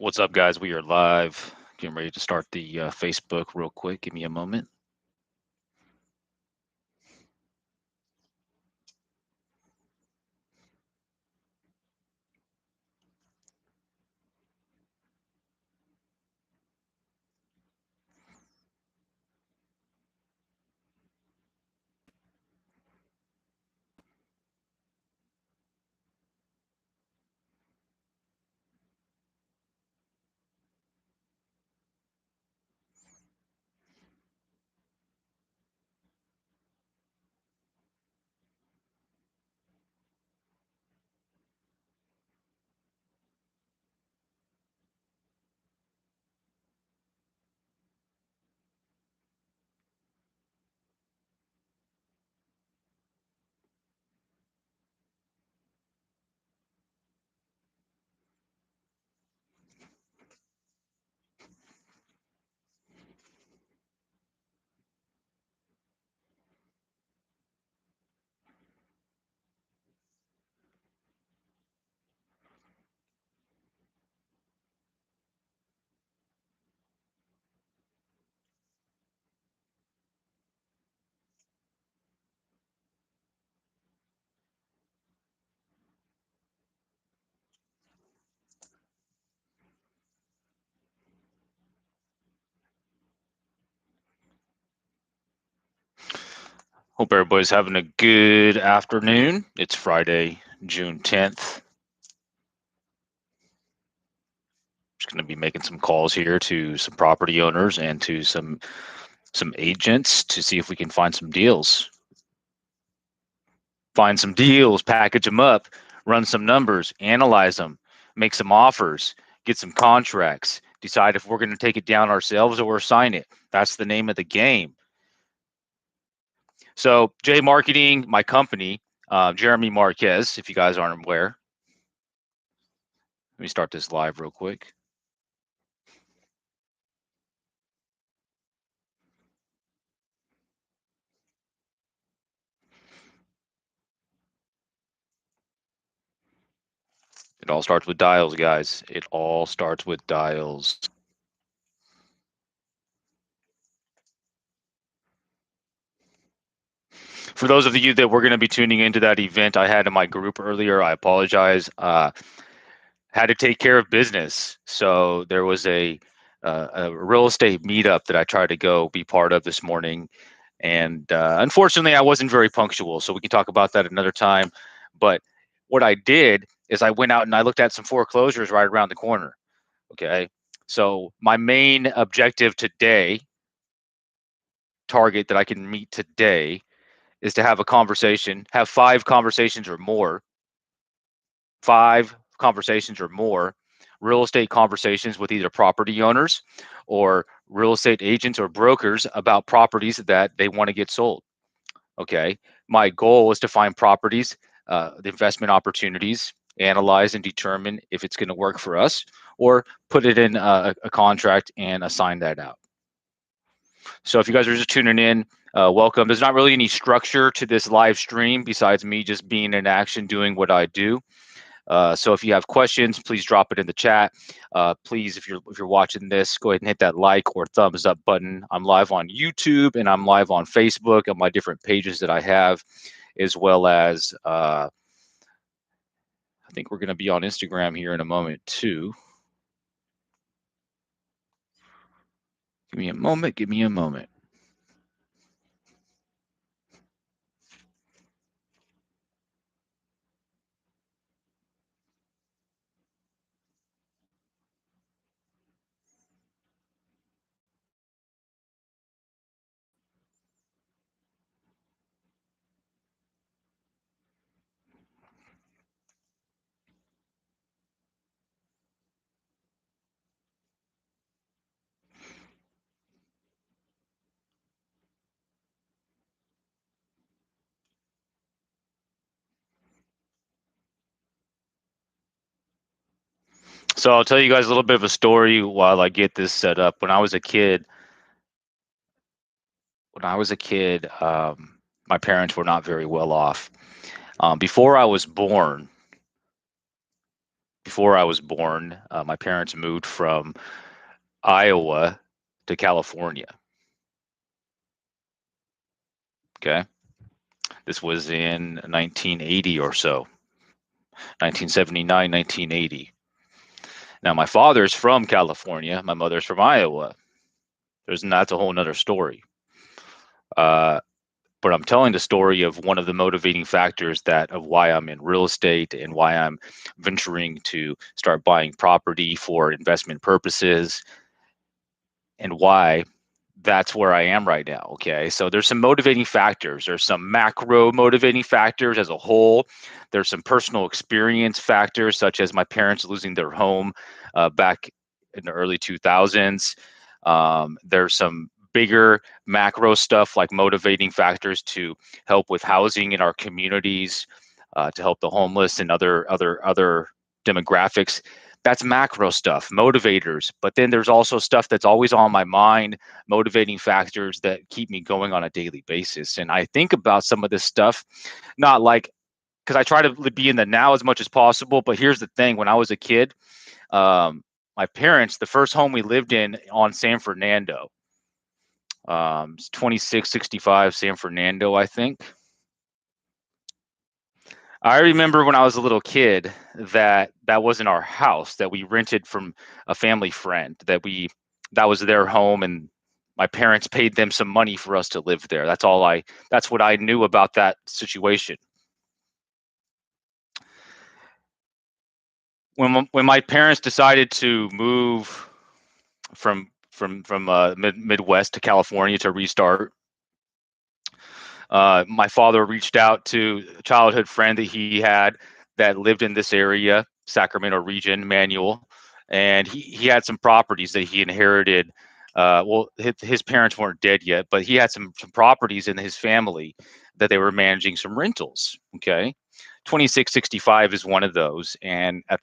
What's up, guys? We are live. Getting ready to start the Facebook real quick. Give me a moment. Hope everybody's having a good afternoon. It's Friday, June 10th. Just going to be making some calls here to some property owners and to some agents to see if we can find some deals. Find some deals, package them up, run some numbers, analyze them, make some offers, get some contracts, decide if we're going to take it down ourselves or sign it. That's the name of the game. So J Marqeting, my company, Jeremy Marquez, if you guys aren't aware. Let me start this live real quick. It all starts with dials, guys. It all starts with dials. For those of you that were going to be tuning into that event I had in my group earlier, I apologize. Had to take care of business. So there was a real estate meetup that I tried to go be part of this morning. And unfortunately, I wasn't very punctual. So we can talk about that another time. But what I did is I went out and I looked at some foreclosures right around the corner. Okay. So my main objective today, target that I can meet today, is to have a conversation, have 5 conversations or more, 5 conversations or more, real estate conversations with either property owners or real estate agents or brokers about properties that they want to get sold. Okay. My goal is to find properties, the investment opportunities, analyze and determine if it's going to work for us, or put it in a contract and assign that out. So if you guys are just tuning in, welcome. There's not really any structure to this live stream besides me just being in action doing what I do. So if you have questions, please drop it in the chat. Please, if you're watching this, go ahead and hit that like or thumbs up button. I'm live on YouTube and I'm live on Facebook on my different pages that I have, as well as I think we're going to be on Instagram here in a moment too. Give me a moment. Give me a moment. So I'll tell you guys a little bit of a story while I get this set up. When I was a kid, my parents were not very well off. Before I was born, before I was born, my parents moved from Iowa to California. Okay. This was in 1980 or so, 1979, 1980. Now, my father's from California. My mother's from Iowa. That's a whole nother story. Uh, but I'm telling the story of one of the motivating factors of why I'm in real estate and why I'm venturing to start buying property for investment purposes, and why that's where I am right now. Okay. So there's some motivating factors. There's some macro motivating factors as a whole. There's some personal experience factors, such as my parents losing their home back in the early 2000s. There's some bigger macro stuff like motivating factors to help with housing in our communities, to help the homeless and other demographics. That's macro stuff, motivators. But then there's also stuff that's always on my mind, motivating factors that keep me going on a daily basis. And I think about some of this stuff, not like, because I try to be in the now as much as possible. But here's the thing: when I was a kid, my parents, the first home we lived in on San Fernando, it's 2665 San Fernando, I think. I remember when I was a little kid that wasn't our house, that we rented from a family friend, that was their home, and my parents paid them some money for us to live there. That's what I knew about that situation. When my parents decided to move from Midwest to California to restart, my father reached out to a childhood friend that he had that lived in this area, Sacramento region, Manuel, and he had some properties that he inherited. Well, his parents weren't dead yet, but he had some properties in his family that they were managing some rentals. Okay, 2665 is one of those, and at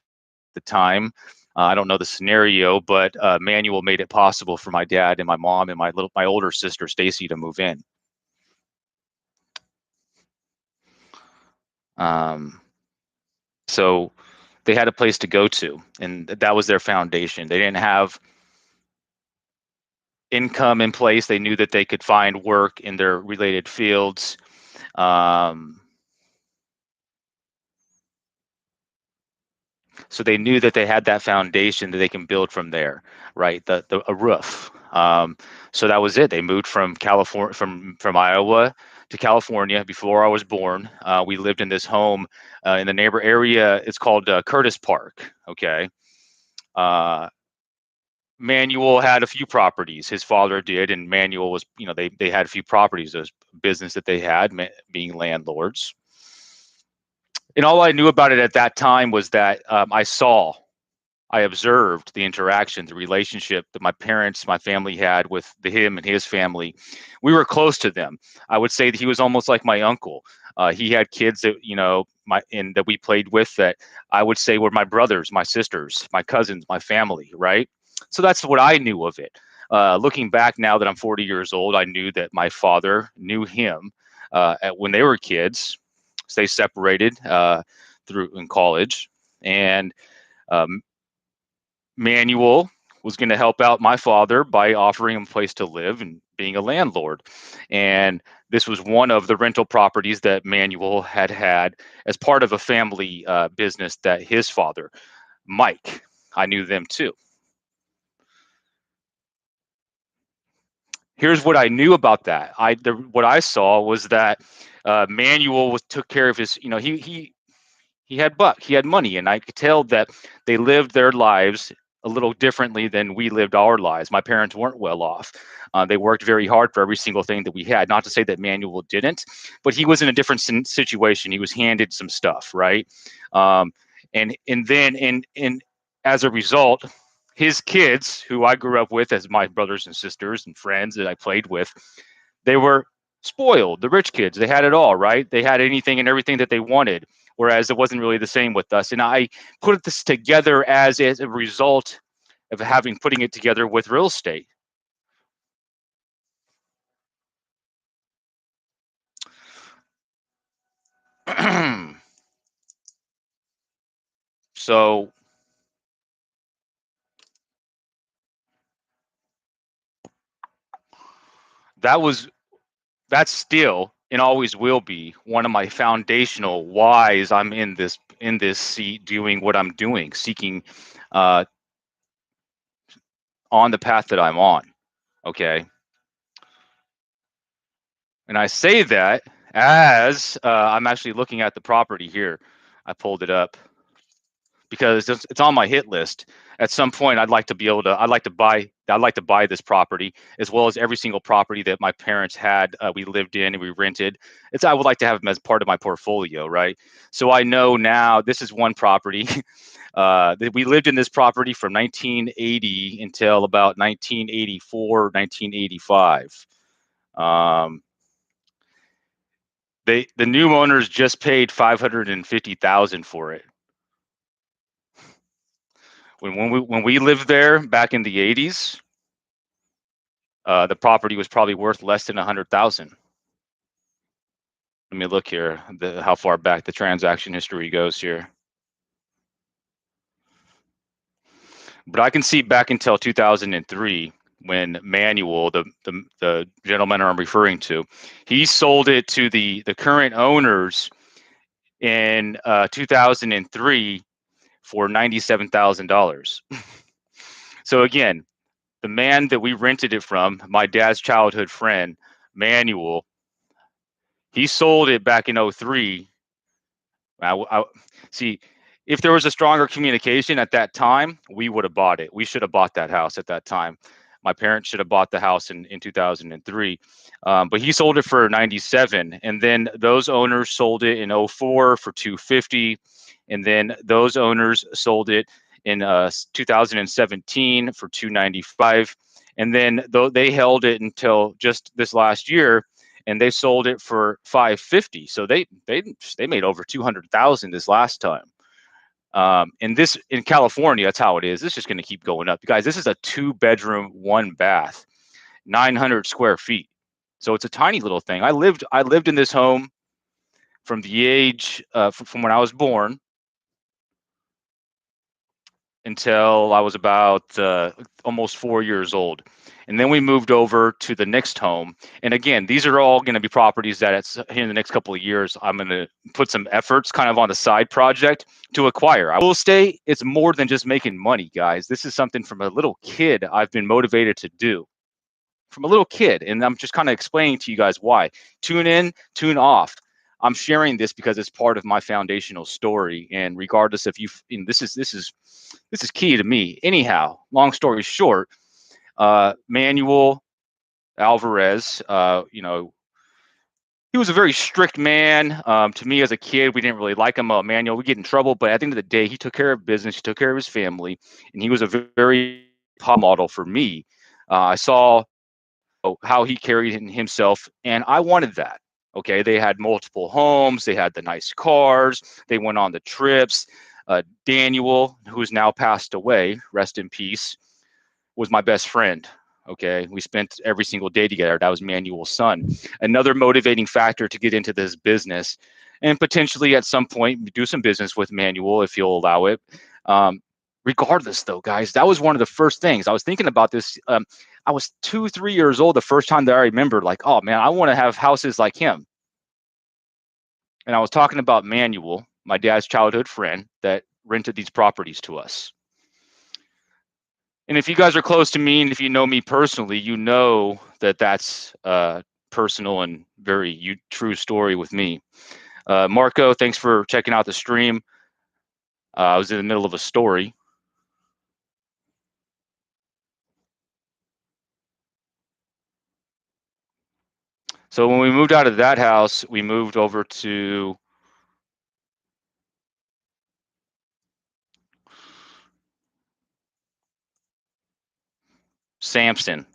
the time, I don't know the scenario, but Manuel made it possible for my dad and my mom and my older sister Stacy to move in. Um, so they had a place to go to, and that was their foundation. They didn't have income in place. They knew that they could find work in their related fields. Um, so they knew that they had that foundation that they can build from there, right? A roof. So that was it. They moved from California, from Iowa to California before I was born. We lived in this home in the neighbor area. It's called Curtis Park. Okay. Uh, Manuel had a few properties. His father did, and Manuel was, they had a few properties. Those business that they had, being landlords. And all I knew about it at that time was that I observed the interaction, the relationship that my family had with him and his family. We were close to them. I would say that he was almost like my uncle. He had kids that that we played with, that I would say were my brothers, my sisters, my cousins, my family, right? So that's what I knew of it. Looking back now that I'm 40 years old, I knew that my father knew him when they were kids. So they separated through in college, and um, Manuel was going to help out my father by offering him a place to live and being a landlord. And this was one of the rental properties that Manuel had as part of a family business that his father, Mike, I knew them too. Here's what I knew about that. What I saw was that Manuel took care of his. He had he had money, and I could tell that they lived their lives a little differently than we lived our lives. My parents weren't well off. They worked very hard for every single thing that we had. Not to say that Manuel didn't, but he was in a different situation. He was handed some stuff, right? Um, and then in as a result, his kids, who I grew up with as my brothers and sisters and friends that I played with, they were spoiled. The rich kids, they had it all, right? They had anything and everything that they wanted, whereas it wasn't really the same with us. And I put this together as a result of putting it together with real estate. So that's still and always will be one of my foundational whys I'm in this seat doing what I'm doing, seeking on the path that I'm on. Okay. And I say that as I'm actually looking at the property here. I pulled it up because it's on my hit list. At some point, I'd like to buy this property as well as every single property that my parents had, we lived in and we rented. I would like to have them as part of my portfolio, right? So I know now this is one property. We lived in this property from 1980 until about 1984, 1985. The new owners just paid $550,000 for it. When we lived there back in the 80s, the property was probably worth less than 100,000. Let me look here, how far back the transaction history goes here. But I can see back until 2003 when Manuel, the gentleman I'm referring to, he sold it to the current owners in 2003 for $97,000. So again, the man that we rented it from, my dad's childhood friend, Manuel, he sold it back in 03. See, if there was a stronger communication at that time, we would have bought it. We should have bought that house at that time. My parents should have bought the house in 2003. But he sold it for 97. And then those owners sold it in 04 for 250. And then those owners sold it in 2017 for 295. And then they held it until just this last year, and they sold it for 550. So they made over 200,000 this last time. And this in California, that's how it is. This is just going to keep going up, guys. This is a 2-bedroom, 1-bath, 900 square feet. So it's a tiny little thing. I lived in this home from the age from when I was born until I was about almost 4 years old. And then we moved over to the next home. And again, these are all going to be properties that it's here in the next couple of years, I'm going to put some efforts kind of on the side project to acquire. I will say it's more than just making money, guys. This is something from a little kid I've been motivated to do. From a little kid. And I'm just kind of explaining to you guys why. Tune in, tune off. I'm sharing this because it's part of my foundational story. And regardless if this is key to me. Anyhow, long story short, Manuel Alvarez, he was a very strict man. To me as a kid, we didn't really like him. Manuel, we get in trouble, but at the end of the day, he took care of business, he took care of his family, and he was a very top model for me. I saw how he carried himself, and I wanted that. Okay, they had multiple homes, they had the nice cars, they went on the trips. Daniel, who's now passed away, rest in peace, was my best friend. Okay, we spent every single day together. That was Manuel's son. Another motivating factor to get into this business, and potentially at some point do some business with Manuel if you'll allow it. Regardless, though, guys, that was one of the first things I was thinking about this. I was 2, 3 years old the first time that I remembered, like, oh man, I want to have houses like him. And I was talking about Manuel, my dad's childhood friend that rented these properties to us. And if you guys are close to me and if you know me personally, you know that that's a personal and very true story with me. Marco, thanks for checking out the stream. I was in the middle of a story. So when we moved out of that house, we moved over to Sampson.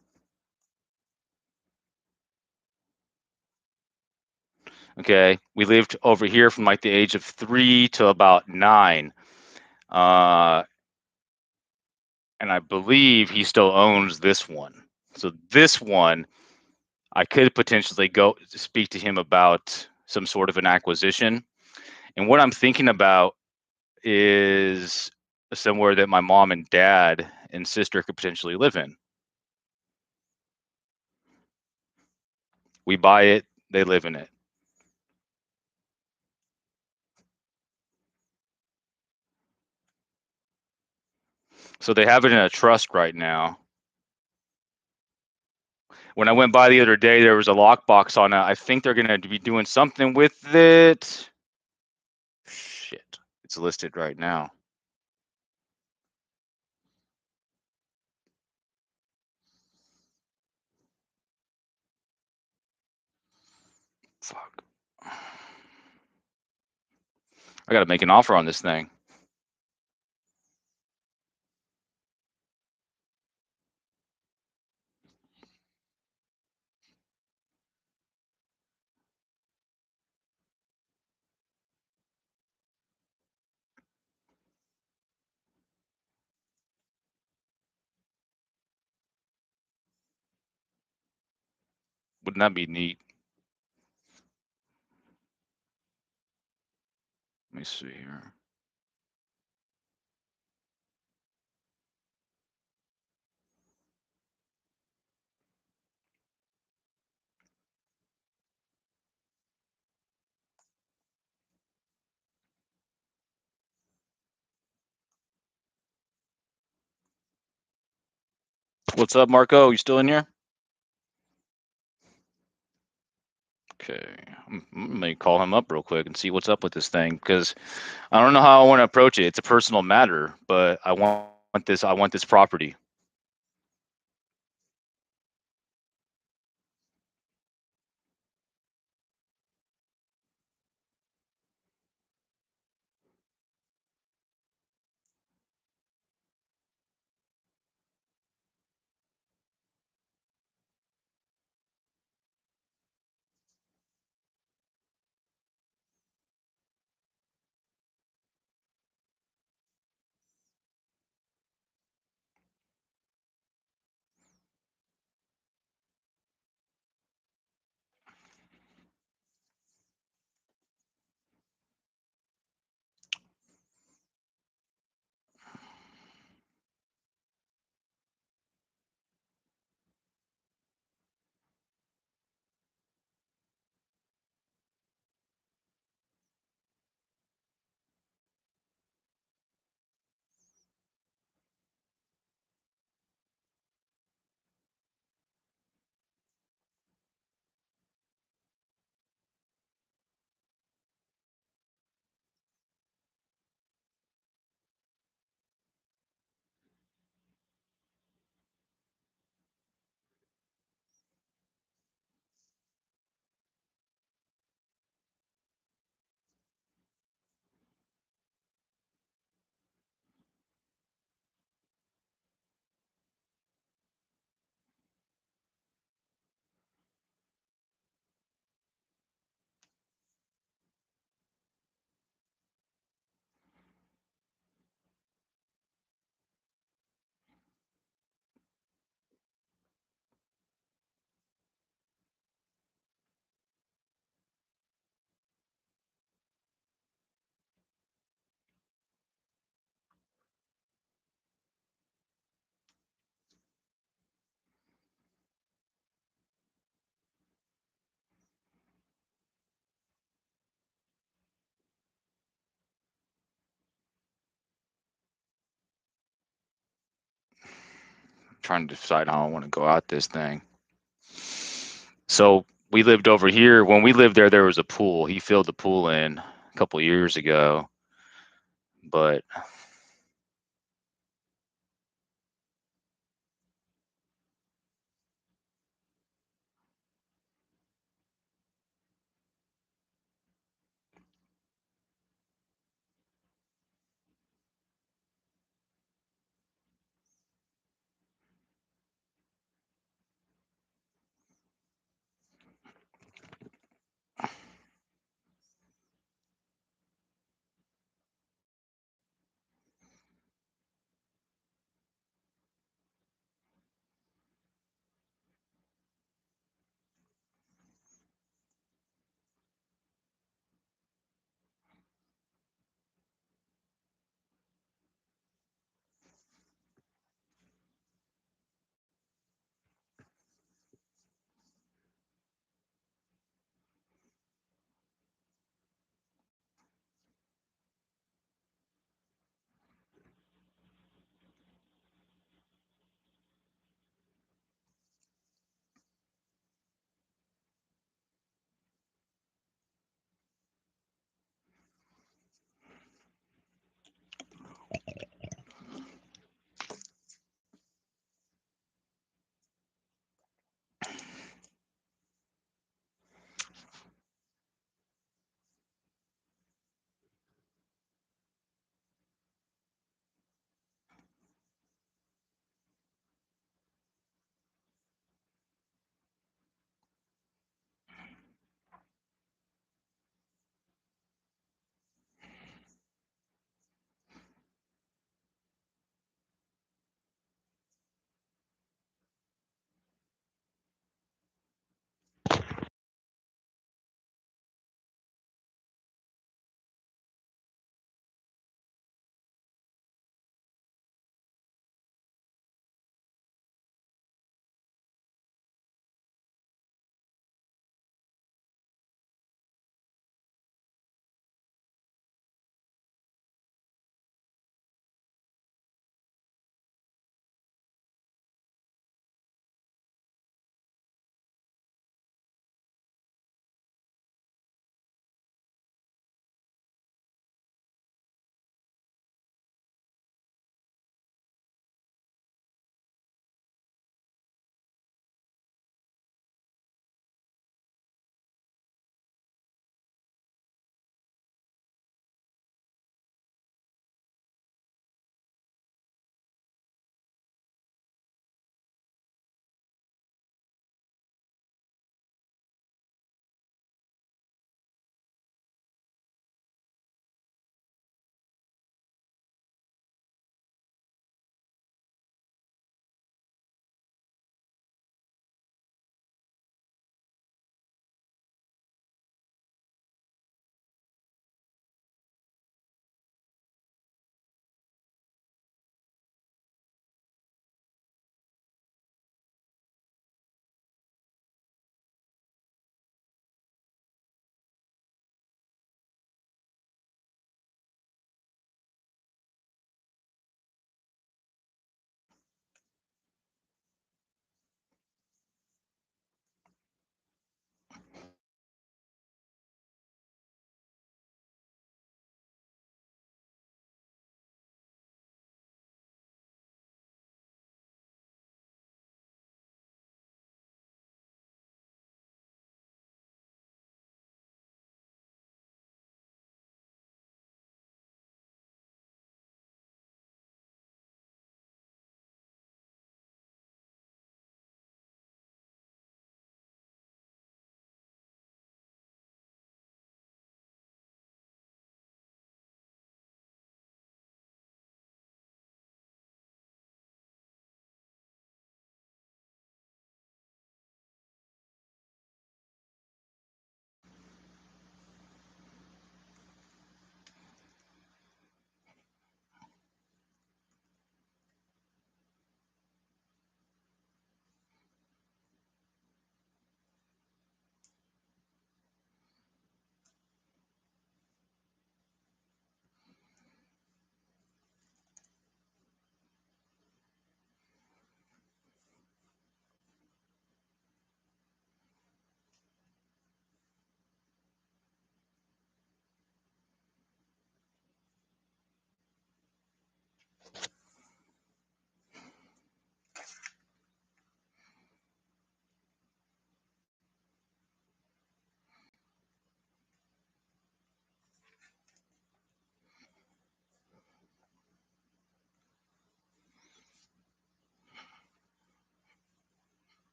Okay, we lived over here from like the age of 3 to about 9. And I believe he still owns this one. So this one, I could potentially go speak to him about some sort of an acquisition. And what I'm thinking about is somewhere that my mom and dad and sister could potentially live in. We buy it, they live in it. So they have it in a trust right now. When I went by the other day, there was a lockbox on it. I think they're going to be doing something with it. Shit. It's listed right now. Fuck. I got to make an offer on this thing. Wouldn't that be neat? Let me see here. What's up, Marco? You still in here? Okay. I'm going to call him up real quick and see what's up with this thing, because I don't know how I want to approach it. It's a personal matter, but I want this. I want this property. I'm trying to decide how I want to go out this thing. So we lived over here. When we lived there was a pool. He filled the pool in a couple years ago, but